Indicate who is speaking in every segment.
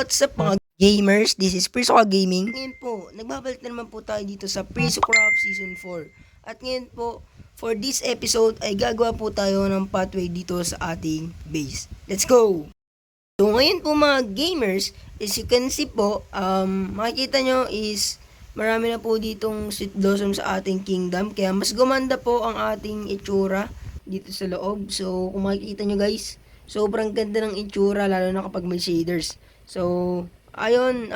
Speaker 1: What's up mga gamers? This is Prisoka Gaming. Ngayon po, nagbabalik na naman po tayo dito sa Prisocraft Season 4. At ngayon po, for this episode ay gagawa po tayo ng pathway dito sa ating base. Let's go! So ngayon po mga gamers, as you can see po, makikita nyo is marami na po ditong sweet blossom sa ating kingdom. Kaya mas gumanda po ang ating itsura dito sa loob. So kung makikita nyo guys, sobrang ganda ng itsura lalo na kapag may shaders. So, ayun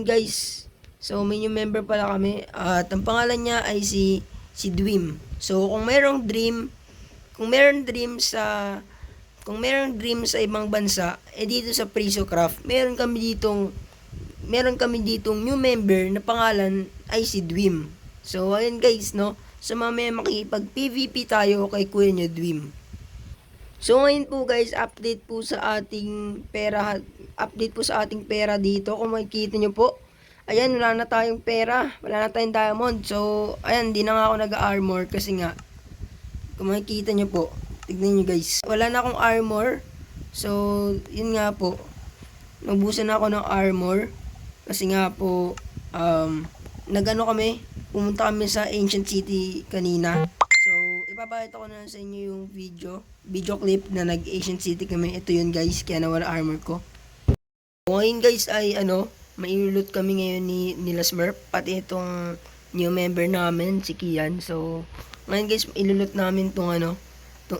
Speaker 1: guys. So, may new member pala kami. At ang pangalan niya ay si Dwim. So, kung meron dream sa ibang bansa, dito sa Prisocraft, meron kami ditong new member na pangalan ay si Dwim. So, ayun guys, no? So, mamaya makipag-PVP tayo kay kuya niyo Dwim. So ngayon po guys, update po sa ating pera dito. Kung makikita nyo po, ayan, wala na tayong pera, wala na tayong diamond. So ayan, di na nga ako nag-armor kasi nga, kung makikita nyo po, tignan nyo guys, wala na akong armor. So yun nga po, nabusan na ako ng armor kasi nga po, pumunta kami sa Ancient City kanina. Ipapakita ko na sa inyo yung video clip na nag-Asian City kami. Ito yun guys, kaya nawala armor ko. Ngayon guys ay mailulot kami ngayon nila Smurf, pati itong new member namin, si Kian. So, ngayon guys, ilulot namin tong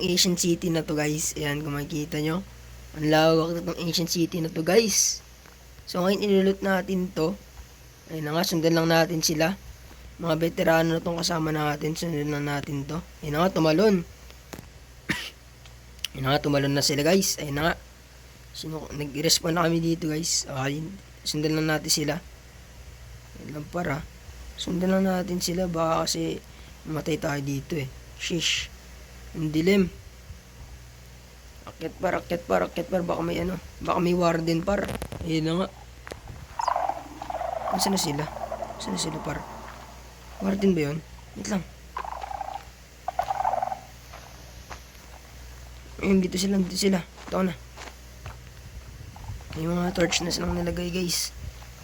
Speaker 1: Asian City na to guys. Ayan, kung makikita nyo. Ang lawak na tong Asian City na to guys. So, ngayon ilulot natin to. Ayun na nga, sundan lang natin sila. Mga veterano na itong kasama natin. Sunod na natin to. Ayun na nga, tumalon. Ayun na nga, tumalon na sila guys. Ayun na nga. Nag-respawn na kami dito guys. Ayun. Sundan lang natin sila. Ayun lang para. Sundan lang natin sila. Baka kasi mamatay tayo dito eh. Shish. Ang dilim. Akyat par. Baka may warden par. Ayun na nga. Saan na sila? Par? Warden ba yun? Wait lang. Ayun, dito sila. Ito na. May mga torch na silang nilagay guys.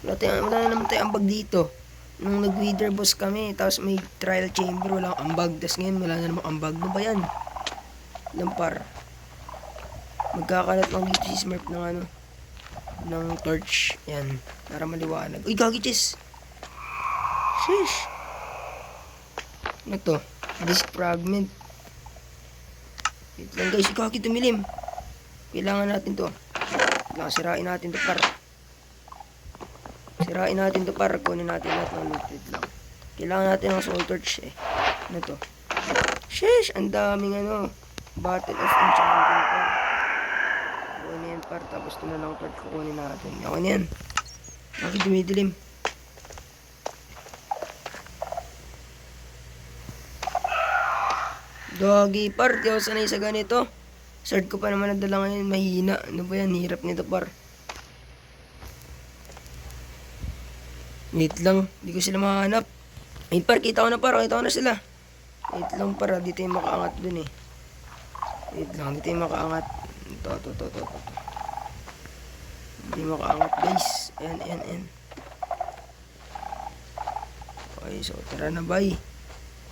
Speaker 1: Wala na naman tayo ambag dito. Nung nag-wither boss kami, tapos may trial chamber, walang ambag. Tapos ngayon wala na namang ambag. Ano ba yan? Lampar. Magkakalat lang dito si Smurf ng torch. Yan. Para maliwanag. Uy, gagi chis! Sheesh! Ano to? Disk fragment. Wait lang guys, ikaki tumilim. Kailangan natin to. Sirain natin to par. Kunin natin lahat ng loot. Wait lang. Kailangan natin ng soul torch eh. Ano to? Sheesh! Ang daming Battle of Enchanting par. Kunin yan par. Tapos ito na lang torch kukunin natin. Ako na yan. Bakit dumidilim? Doggy par, di ako sanay sa ganito. Sword ko pa naman nadala ngayon, mahina. Ano ba yan, hirap nito par. Wait lang, di ko sila makahanap. Ay par, kita ko na sila. Wait lang par, di tayo makaangat dun eh. Wait lang, di tayo makaangat. Ito. Di makaangat guys. Ayan. Okay, so tara na bye.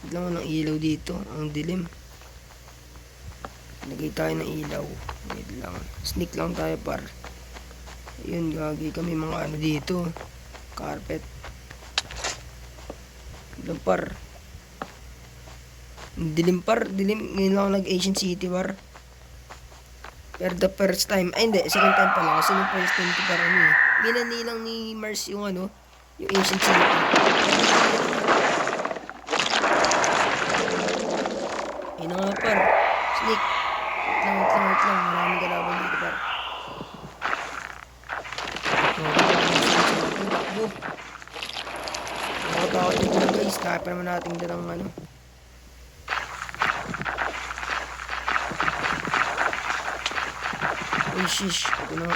Speaker 1: Wait lang ng ilaw dito. Ang dilim. Lagay tayo ng ilaw. Wait lang. Sneak lang tayo par. Ayun, gagi kami mga dito. Carpet. Dilim par. Dilim par. Ngayon lang nag-Asian City par. Pero the first time. Ay hindi. Second time pala. Kasi yung first time ko parang binanilang ni Mars yung yung Asian City. Ayun na nga par. Sneak. Wait lang. Maraming galaban dito par. Takbo. Nakatakot nito na guys. Kaya pa naman natin dalang Uy shish. Ito na.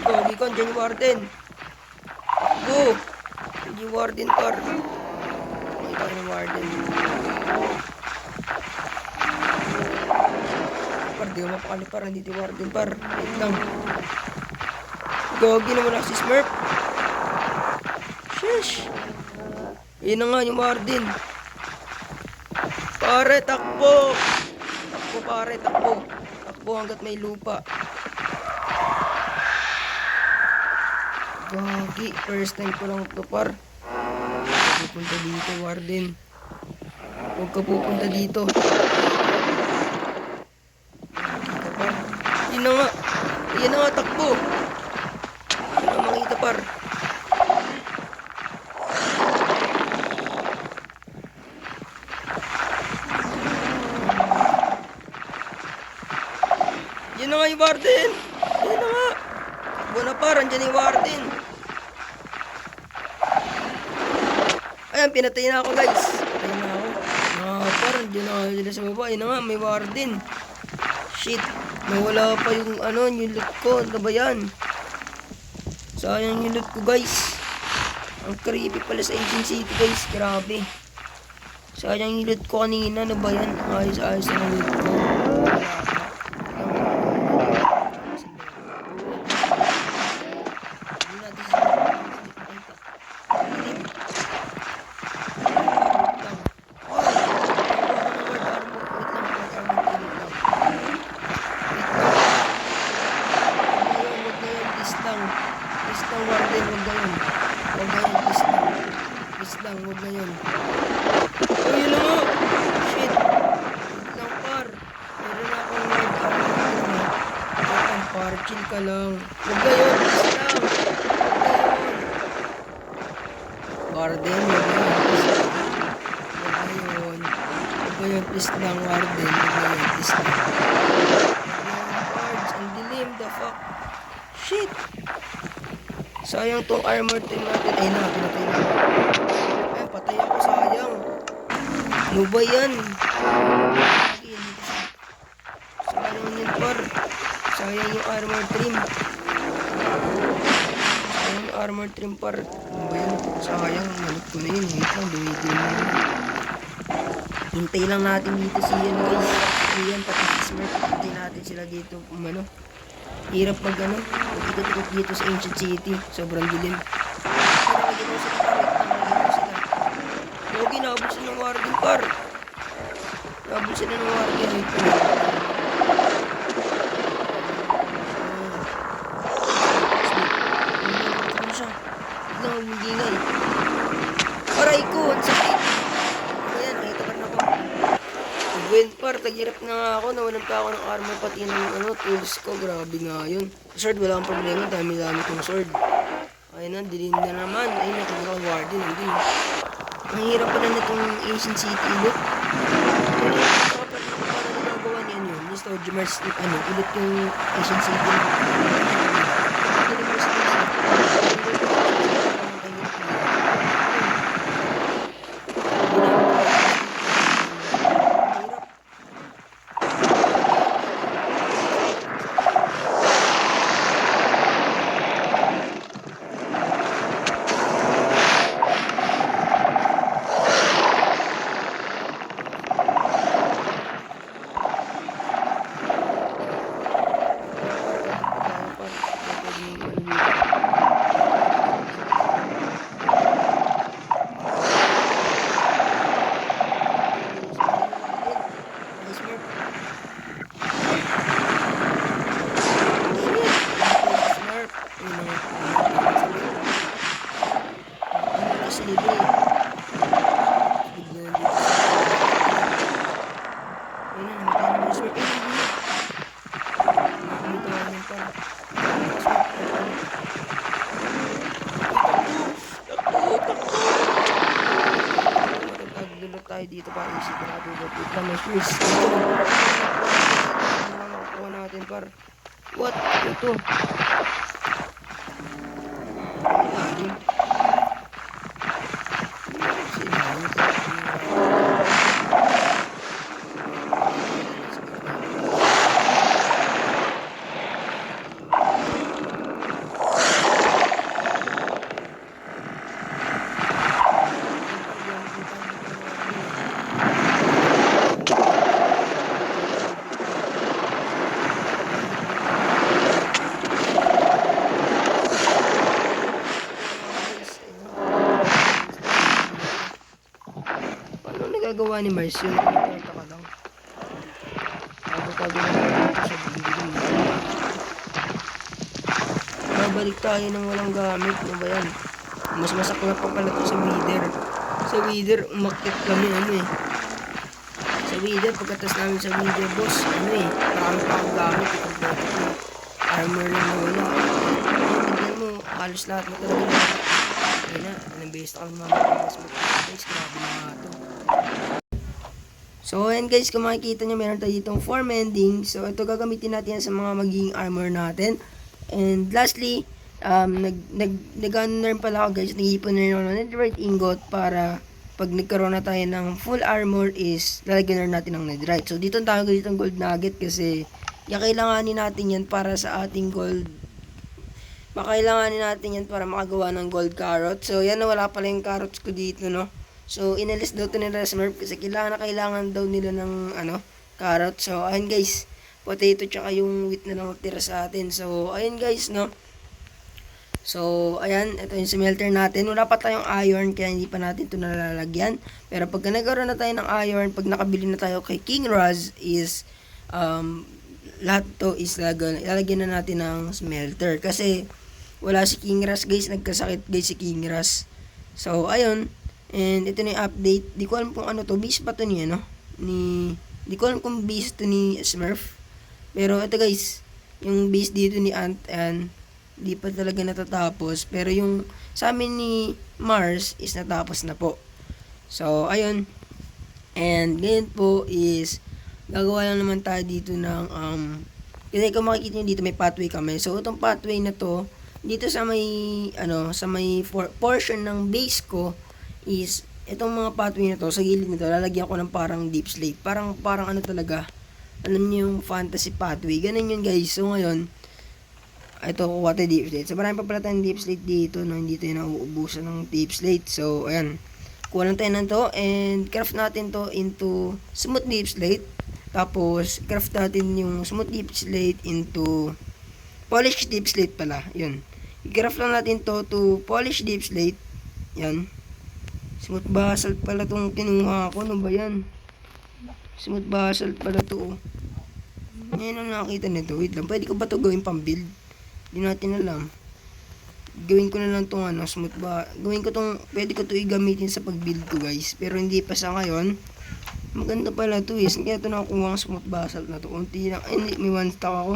Speaker 1: Go. Diyan yung warden. Go. Yung warden par. Makita ko yung warden. napakali par, nandito yung warden par. Wait lang. Gagi na wala si Smurf. Sheesh. Yun na nga yung warden. Pare, takbo. Takbo pare, takbo. Takbo hanggat may lupa. Gagi, first time ko lang ito par. Pupunta dito, warden. Huwag ka pupunta dito. Makita par. Yun na nga. Yan na nga, takbo. Yun na makita par. Yan na nga yung warden. Yan na nga. Takbo na par, andyan yung warden. Ayan, pinatay na ako guys. Pinatay na ako. Parang dyan na sila sa baba. Ayun na nga, may warden. Shit. Nawala pa yung yung loot ko. Ano ba yan? Sayang yung loot ko guys. Ang creepy pala sa Agent City guys. Grabe. Sayang yung loot ko kanina. Ano ba yan? Ayos-ayos na loot ko. Huwag na yun. Oh, yun lang o. Shit. Wait lang par. Meron na akong word armor. Wait lang par. Chill ka lang. Huwag na yun. Please lang. Huwag na yun. Warden. Huwag na yun. Please lang. Huwag na yun. Huwag na yun. Please lang warden. Huwag na yun. Please lang. Cards. Ang dilim. The fuck. Shit. Sayang tong armor team natin. Ay na. Pinatay na. Patay ako, sayang. Ano ba yan? Sayang yun par. Sayang yung armor trim. Sayang yung armor trim par. Ano ba yan? Sayang. Nalit ko na yun. Wait lang. Duwidin na yun. Hintay lang natin dito si yan guys. Iyan pati si Smurf. Hintay natin sila dito. Hirap mag ikot-ikot dito sa Ancient City. Sobrang dilim. Yogi, nabul sila ng warden par. Nabul sila ng warden ito. Ano siya? Ito ang gingay. Aray ko, ang sakit. Ayan, nakita ka na ako. Gwen par, tagirap na nga ako. Nawalan pa ako ng armor pati ng tools ko. Grabe nga yun. Sword, wala akong problema. Dami-dami kong sword. Ayun na, dilim na naman. Ayun, nakita ko warden. Hindi. Ang hirap pala nitong Ancient City loot. Pero kapag nagagawa niyan yun, Mr. Jimars, ilot yung Ancient City. tayo dito para isipin natin wait lang may shoes nakukuha natin par what ito ginagawa ni Mars, yun, ito ka lang. Tago-tago na dito sa building. Babalik tayo ng walang gamit. Ano ba yan? Mas masaklap pa pala ito sa Wither. Sa Wither, umakyat kami sa Wither, pagkatas namin sa Wither, boss, marami pa akong gamit. Armor lang na wala. Tignan mo, halos lahat na talaga. Ayun na, nabase na kami mamagagas mo. Guys, grabe na nga ito. So, ayan guys, kung makikita nyo, meron tayo ditong 4 mending. So, ito gagamitin natin yan sa mga magiging armor natin. And lastly, nag-gunner pala ako guys, nag-ipon na rin ako ng netherite ingot para pag nagkaroon na tayo ng full armor is lalagyan na natin ng netherite. So, dito tayo dito ng gold nugget kasi kailanganin natin yan para sa ating gold. Makailanganin natin yan para makagawa ng gold carrot. So, yan na, wala pala yung carrots ko dito, no? So, inalis daw to nila Smurf kasi kailangan daw nila ng, carrot. So, ayun guys, potato tsaka yung wheat na lang tira sa atin. So, ayun guys, no? So, ayan, ito yung smelter natin. Wala pa tayong iron, kaya hindi pa natin ito nalalagyan. Pero pagka nagkaroon na tayo ng iron, pag nakabili na tayo kay King Raz, is, lahat to is lalagyan na natin ng smelter. Kasi, wala si King Raz, guys. Nagkasakit, guys, si King Raz. So, ayun. And ito na yung update. Di ko alam kung ano to. Base pa to niya, no? Di ko alam kung base to ni Smurf. Pero ito guys, yung base dito ni Ant, and di pa talaga natatapos. Pero yung sa amin ni Mars is natapos na po. So, ayun. And ngayon po is gagawa lang naman tayo dito ng kasi kung makikita nyo dito may pathway kami. So, itong pathway na to, dito sa may portion ng base ko is itong mga pathway na to, sa gilid nito, lalagyan ko ng parang deep slate. Parang ano talaga, alam niyo yung fantasy pathway. Ganun yun guys. So ngayon, ito kuha tayo deep slate. So marami pa pala tayong deep slate dito, no? Hindi tayo nauubusan ng deep slate. So ayan, kuha lang tayo ng to and craft natin to into smooth deep slate. Tapos craft natin yung smooth deep slate into polished deep slate pala. Yun. I-craft lang natin to polished deep slate. Yan. Smooth basalt pala tong kinuha ko. Ano ba yan? Smooth basalt pala to. Ngayon ang nakita nito. Wait lang. Pwede ko ba to gawin pang build? Hindi natin alam. Gawin ko na lang tong smooth ba. Gawin ko tong, pwede ko to i-gamitin sa pag-build ko guys. Pero hindi pa sa ngayon. Maganda pala to eh. Kaya ito nakuha ang smooth basalt na to. Unti lang. Ay, hindi. May one stock ako.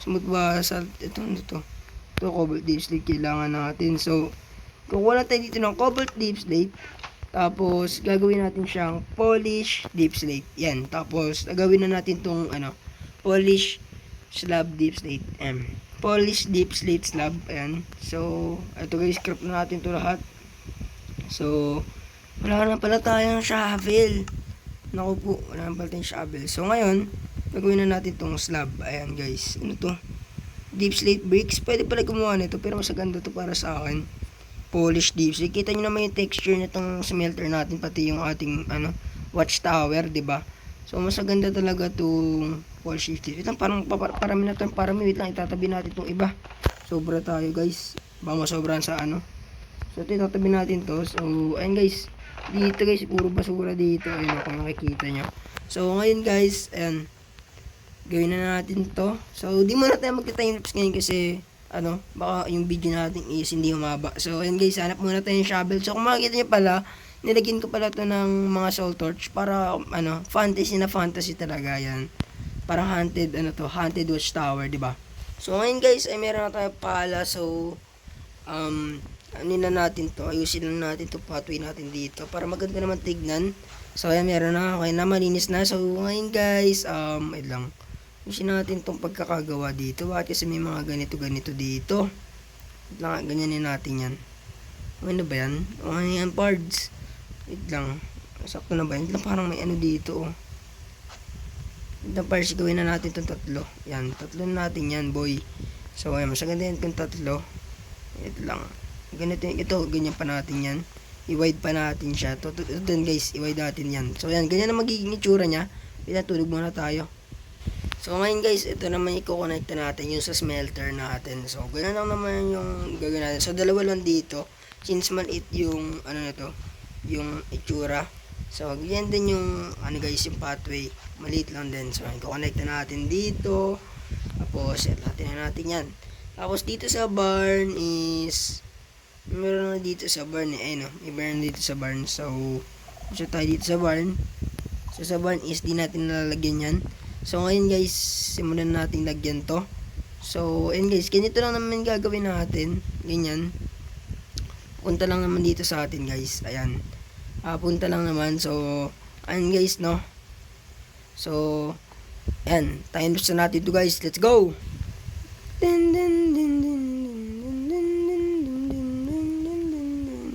Speaker 1: Smooth basalt. Ito. Ito cobalt deep slate kailangan natin. So, kukuha tayo dito ng cobalt deep slate. Tapos, gagawin natin siyang polish deep slate. Yan. Tapos, gagawin na natin tong, polish slab deep slate. Polish deep slate slab. Ayan. So, ito guys, scrap na natin to lahat. So, wala na pala tayong shovel. Naku po, wala na pala tayong shovel. So, ngayon, gagawin na natin tong slab. Ayan guys. Ano to? Deep slate bricks. Pwede pala gumawa nito, pero mas ganda to para sa akin. Polish deep slate. Kita nyo naman yung texture nitong smelter natin, pati yung ating watchtower, 'di ba? So mas maganda talaga tong polish deep slate. Wait lang, parami na to, wait lang, itatabi natin tong iba. Sobra tayo, guys. Baka masobran sa So itatabi natin to. So ayun guys. Dito guys, puro basura dito. Ayun kung nakikita nyo. So ngayon guys, ayan. Gawin na natin to. So di muna tayo magta-time lapse ngayon kasi baka yung video natin is hindi humaba. So, ayan guys, hanap muna tayo ng shovel. So, kung makikita nyo pala, nilagyan ko pala to ng mga soul torch para, fantasy na fantasy talaga yan. Parang haunted, haunted watchtower, diba? So, ngayon guys, ay meron na tayo pala. So, na natin to. Ayusin lang natin to pathway natin dito para maganda naman tignan. So, ayan, meron na. Okay na, malinis na. So, ngayon guys, wait lang. Usin natin itong pagkakagawa dito. Bakit kasi may mga ganito dito. Wait lang, ganyanin natin yan. Ano ba yan? Ano yan, parts? Wait lang. Sakto na ba yan? Wait lang, parang may dito. Wait lang, parts. Gawin na natin itong tatlo. Yan, tatlo natin yan, boy. So, ayan, mas maganda yan kung tatlo. Wait lang. Ganito yung ito, ganyan pa natin yan. I-wide pa natin siya. Ito din guys, i-wide natin yan. So, ayan, ganyan na magiging itsura niya. Wait lang, tulog muna tayo. So ngayon guys, ito naman i-connect natin yung sa smelter natin. So ganun lang naman yung gagawin natin. So dalawa lang dito. Since maliit yung na to, yung itsura. So, yan din yung, ano guys, yung pathway. Maliit lang din. So, i-connect na natin dito. Tapos, set natin yan. Tapos, dito sa barn is, meron na dito sa barn eh. Ayun, no? May barn dito sa barn. So, tayo dito sa barn. So, sa barn is, di natin nalalagyan yan. So, ngayon guys, simulan natin lagyan to. So, ayun guys, ganito lang naman gagawin natin. Ganyan. Punta lang naman dito sa atin guys. Ayan. Punta lang naman. So, ayan guys, no? So, ayan. Time lapse na natin ito guys. Let's go! Dun, dun, dun, dun, dun, dun, dun, dun, dun, dun, dun, dun.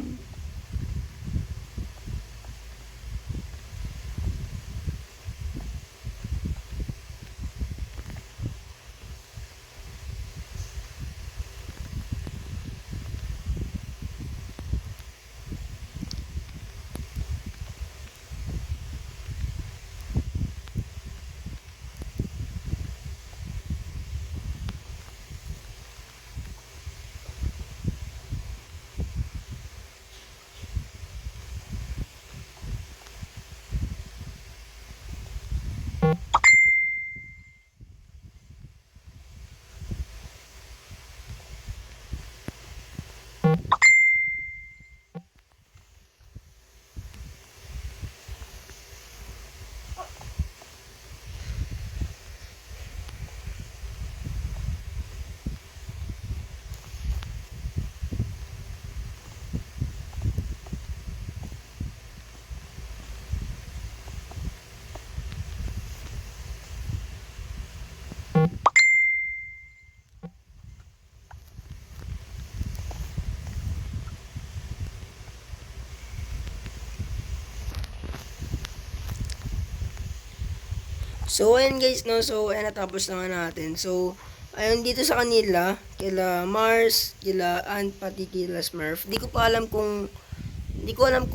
Speaker 1: So, ayan guys, no? So, ayan, natapos na nga natin. So, ayun, dito sa kanila, kila Mars, kila Ant, pati kila Smurf. Hindi ko alam kung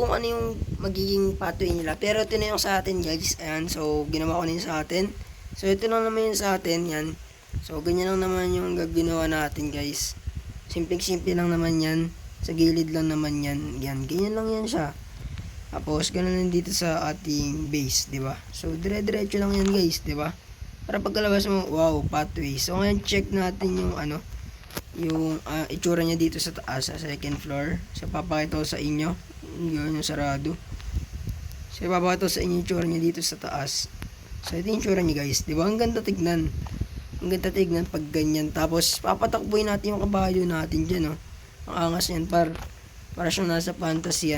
Speaker 1: ano yung magiging pathway nila. Pero ito na yung sa atin, guys. Ayan, so, ginawa ko na yung sa atin. So, ito lang naman yung sa atin, yan. So, ganyan lang naman yung ginawa natin, guys. Simple-simple lang naman yan. Sa gilid lang naman yan. Yan, ganyan lang yan siya. Tapos, ganun lang dito sa ating base, di ba? So, dire-diretso lang yan, guys, di ba? Para pagkalabas mo, wow, pathway. So, ngayon, check natin yung, yung itsura niya dito sa taas, sa second floor. So, papakita ko sa inyo. Yun, yung sarado. So, papakita ko sa inyo yung itsura niya dito sa taas. So, ito yung itsura niya, guys, di ba? Ang ganda tignan. Ang ganda tignan pag ganyan. Tapos, papatakbuhin natin yung kabayo natin dyan, no? Ang angas yan, para siyang nasa fantasy,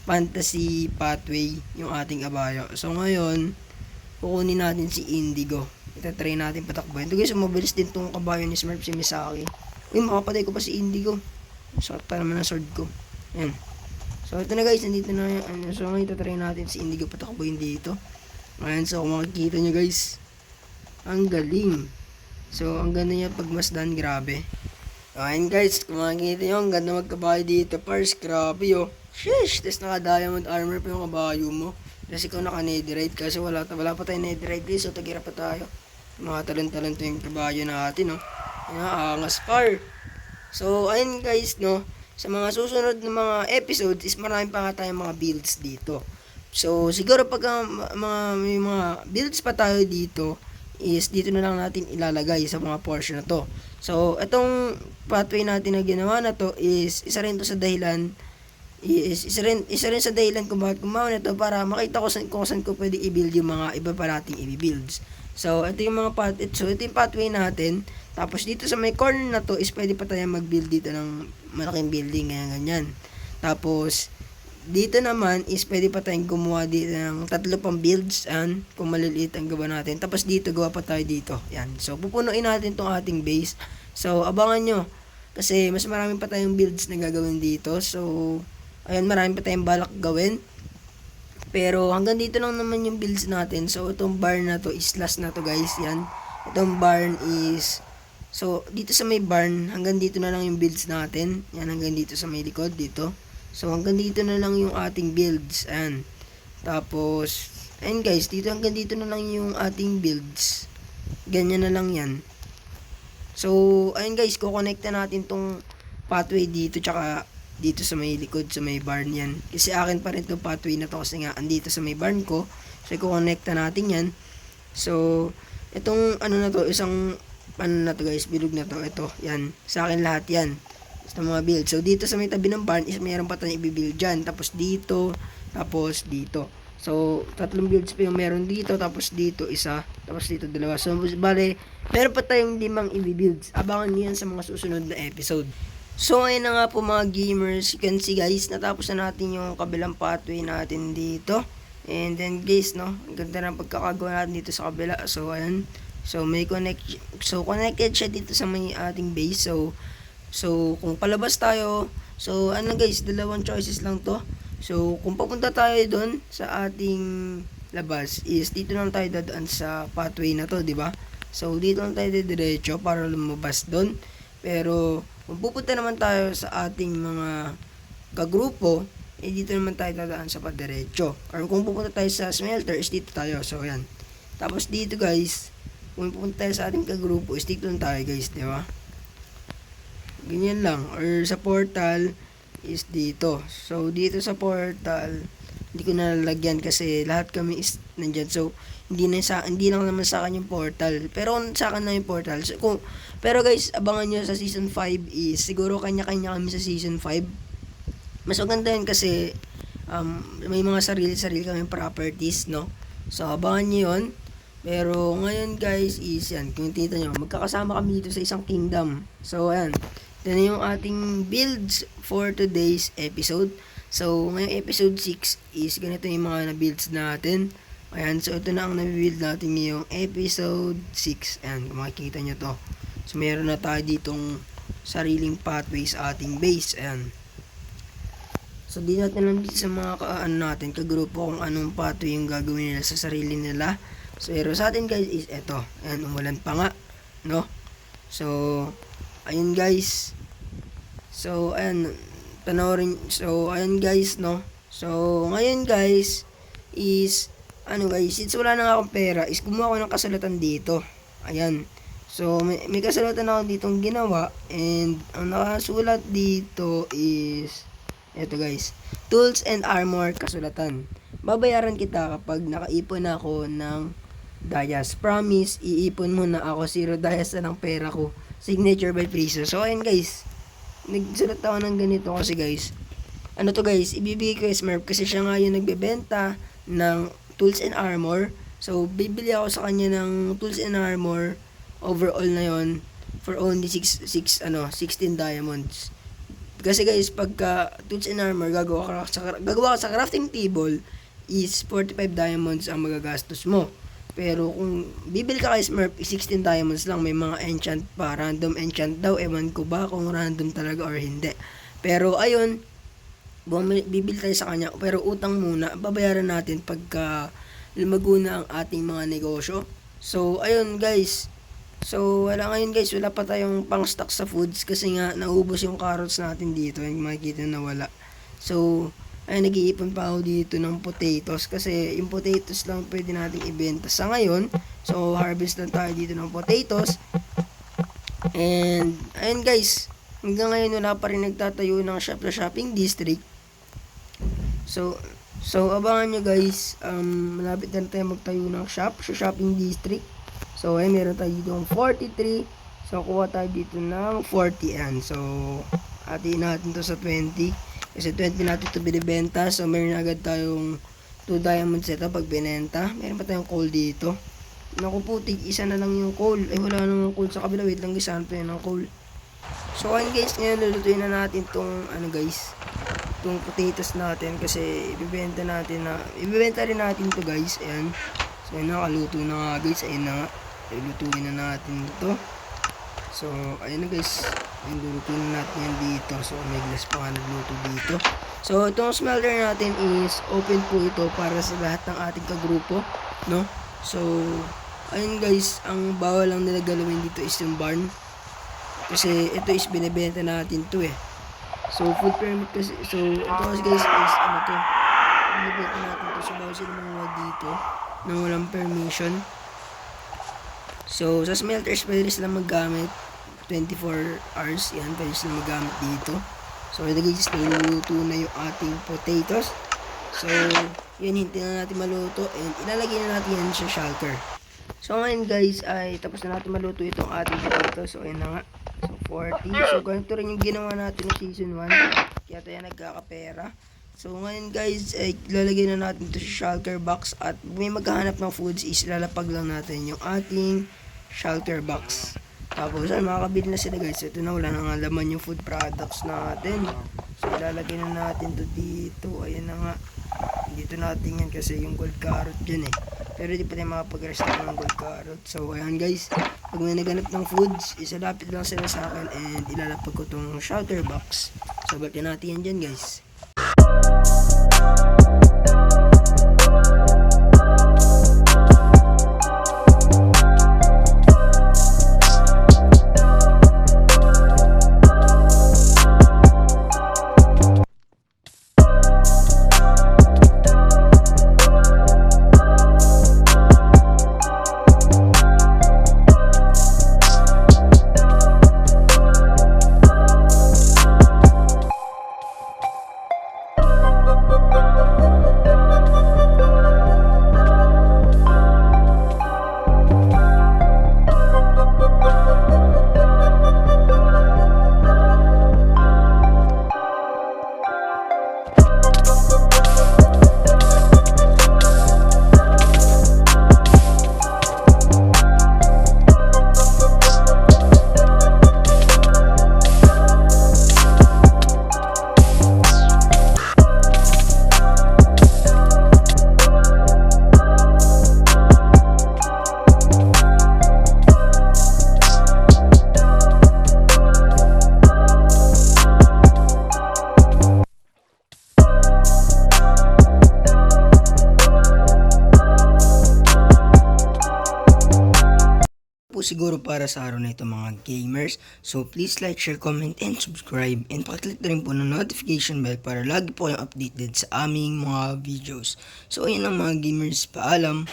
Speaker 1: fantasy pathway yung ating kabayo. So ngayon, kukunin natin si Indigo. Itatry natin patakbuhin. Ito guys, mabilis din tong kabayo ni Smurf, si Misaki. Uy, makapatay ko pa si Indigo. Sakit pa naman ang sword ko. Ayan. So ito na guys, nandito na yung, so ngayon itatry natin si Indigo patakbuhin dito. Ayan, so kung makikita nyo guys, ang galing. So ang ganda niya pagmasdan, grabe. Ayan guys, kung makikita nyo, ang ganda magkabayo dito. First, grabe yo. Sheesh! Tapos naka-diamond armor pa yung kabayo mo. Kasi ikaw naka-netherite kasi wala pa tayong netherite guys. So tagira pa tayo. Mga talon-talon to yung kabayo natin, no? Angas par. So, ayun guys, no? Sa mga susunod na mga episodes is marami pa nga tayong mga builds dito. So, siguro pag may mga builds pa tayo dito, is dito na lang natin ilalagay sa mga portion na to. So, itong pathway natin na ginawa na to is isa rin sa dahilan sa dahilan kung bakit gumawa nito para makita ko kung saan ko pwede i-build yung mga iba pa nating i-builds. So, ito yung mga ito yung pathway natin. Tapos, dito sa may corner na to is pwede pa tayo mag-build dito ng malaking building, ganyan. Tapos, dito naman is pwede pa tayong gumawa dito ng 3 pang builds kung maliliit ang gawa natin. Tapos, dito gawa pa tayo dito. Yan. So, pupunuin natin tong ating base. So, abangan nyo. Kasi, mas marami pa tayong builds na gagawin dito. So, ayun, marami pa tayong balak gawin. Pero hanggang dito lang naman yung builds natin. So itong barn na to is last na to guys. Yan. Itong barn is, so dito sa may barn, hanggang dito na lang yung builds natin. Yan, hanggang dito sa may likod dito. So hanggang dito na lang yung ating builds. Ayan. Tapos, ayun guys, dito hanggang dito na lang yung ating builds. Ganyan na lang yan. So, ayun guys, kukonekta natin tong pathway dito tsaka dito sa may likod, sa may barn yan. Kasi akin pa rin itong pathway na to kasi nga andito sa may barn ko. So, i-connecta natin yan. So, itong ano na to, isang ano na to guys, bilog na to. Ito, yan. Sa akin lahat yan. Basta mga build. So, dito sa may tabi ng barn is mayroon pa tayong i-build dyan. Tapos dito, tapos dito. So, 3 builds pa yung meron dito, tapos dito isa, tapos dito 2. So, bale, meron pa tayong 5 i-builds. Abangan niyo yan sa mga susunod na episode. So, ayun na nga po mga gamers. You can see guys, natapos na natin yung kabilang pathway natin dito. And then guys, no, ang ganda ng pagkakagawa natin dito sa kabila. So, ayan. So, connected siya dito sa may ating base. So, kung palabas tayo, so, ano guys, 2 choices lang to. So, kung papunta tayo doon sa ating labas is dito lang tayo dadaan sa pathway na to, di ba? So, dito lang tayo diretso para lumabas doon. Pero, kung pupunta naman tayo sa ating mga kagrupo, eh dito naman tayo dadaan sa padiretso. Or kung pupunta tayo sa smelter, is dito tayo. So, yan. Tapos dito guys, kung pupunta tayo sa ating kagrupo, is dito lang tayo guys, di ba? Ganyan lang. Or sa portal, is dito. So, dito sa portal, hindi ko nalalagyan kasi lahat kami is nandyan. So, hindi lang naman sa akin yung portal. Pero sa akin na yung portal. So, pero guys, abangan nyo sa season 5 is, siguro kanya-kanya kami sa season 5. Mas maganda yun kasi, may mga sarili-sarili kami properties, no? So, abangan nyo yun. Pero, ngayon guys, is yan. Kung tita nyo, magkakasama kami dito sa isang kingdom. So, ayan. Ito na yung ating builds for today's episode. So, ngayong episode 6 is ganito yung mga na-builds natin. Ayan, so ito na ang na-build natin ngayong episode 6. Ayan, kung makikita nyo to. So, meron na tayo ditong sariling pathway sa ating base. Ayan. So, di natin lang dito sa mga natin, kagrupo kung anong pathway yung gagawin nila sa sarili nila. So, pero sa atin guys is eto. Ayan, umulan pa nga. No? So, ayun guys. So, ayan. Panoorin. So, ayun guys, no. So, ngayon guys, is, ano guys, since wala na nga akong pera, is gumawa ko ng kasulatan dito. Ayan. So, may kasulatan ako ditong ginawa. And, ang nakasulat dito is, eto guys. Tools and armor kasulatan. Babayaran kita kapag nakaipon ako ng Dayas. Promise, iipon muna ako 0 Dayas na ng pera ko. Signature by Freezer. So, ayun guys. Nagsulat ako ng ganito kasi guys. Ano to guys? Ibibigay ko kay Smurf kasi siya nga yung nagbebenta ng tools and armor. So, bibili ako sa kanya ng tools and armor overall na yon for only 16 diamonds. Kasi guys, pagka tools and armor gagawa ka sa crafting table is 45 diamonds ang magagastos mo. Pero kung bibili ka kay Smurf, 16 diamonds lang. May mga enchant pa. Random enchant daw. Ewan ko ba kung random talaga or hindi. Pero ayun, bibili tayo sa kanya. Pero utang muna. Babayaran natin pagka lumago na ang ating mga negosyo. So, ayun guys. So, wala ngayon guys. Wala pa tayong pang stock sa foods. Kasi nga, naubos yung carrots natin dito. Yung makikita na wala. So, ay nag-iipon pa ako dito ng potatoes kasi yung potatoes lang pwede nating ibenta sa ngayon. So, harvest lang tayo dito ng potatoes. And, ayun guys, hanggang ngayon wala pa rin nagtatayo ng shop sa shopping district. So abangan nyo guys, malapit na tayo magtayo ng shop sa shopping district. So, ayun, meron tayo dito ng 43. So, kuha tayo dito ng 40 yan. So, hatiin natin to sa 20. Kasi 20 natin ito binibenta. So, meron agad tayong 2 diamonds ito pag binenta. Meron pa tayong coal dito. Naku putik, isa na lang yung coal. Ay, wala nang coal sa kabila. Wait lang, isahan pa yun ng coal. So, ayun guys, ngayon lulutuin na natin tong, itong potatoes natin. Kasi, ibibenta rin natin to guys. Ayan. So, ayun, nakaluto na nga guys. Ayun na nga. Lulutuin na natin ito. So, ayun na guys. Ayun, lulutuin na natin yan dito. So, may glass pa nga nagluto dito. So, itong smelter natin is open po ito para sa lahat ng ating kagrupo. No? So, ayun guys. Ang bawal lang nila galawin dito is yung barn. Kasi, ito is binibenta natin to eh. So, food permit kasi. So, ito kasi guys is, binibenta natin to. So, bawal sila mga dito na walang permission. So, sa smelters, pwede sila maggamit 24 hours. Yan, pwede sila maggamit dito. So, So ito guys, niluluto na yung ating potatoes. So yun, hintayin na natin maluto and ilalagay na natin yan sa shulker. So ngayon guys ay tapos na natin maluto itong ating potatoes. So ayun na nga. So 40. So ganito rin yung ginawa natin ng season 1. Kaya tayo nagkakapera. So ngayon guys ay ilalagay na natin ito sa shulker box. At may maghahanap ng foods is ilalapag lang natin yung ating shulker box. Tapos ay makakabili na sila guys. Ito na, wala na nga laman yung food products natin. So ilalagay na natin to dito. Ayan na nga. Dito natin yan kasi yung gold carrot dyan eh. Pero di pa tayo makapag-restore ng gold carrot. So ayan guys, pag may naganap ng foods, isalapit lang sila sa akin and ilalapag ko tong shulker box. So balikan natin yan dyan guys. Siguro para sa araw na ito mga gamers. So please like, share, comment, and subscribe. And pakiclick na rin po ng notification bell para lagi po kayong updated sa aming mga videos. So ayun ang mga gamers, paalam.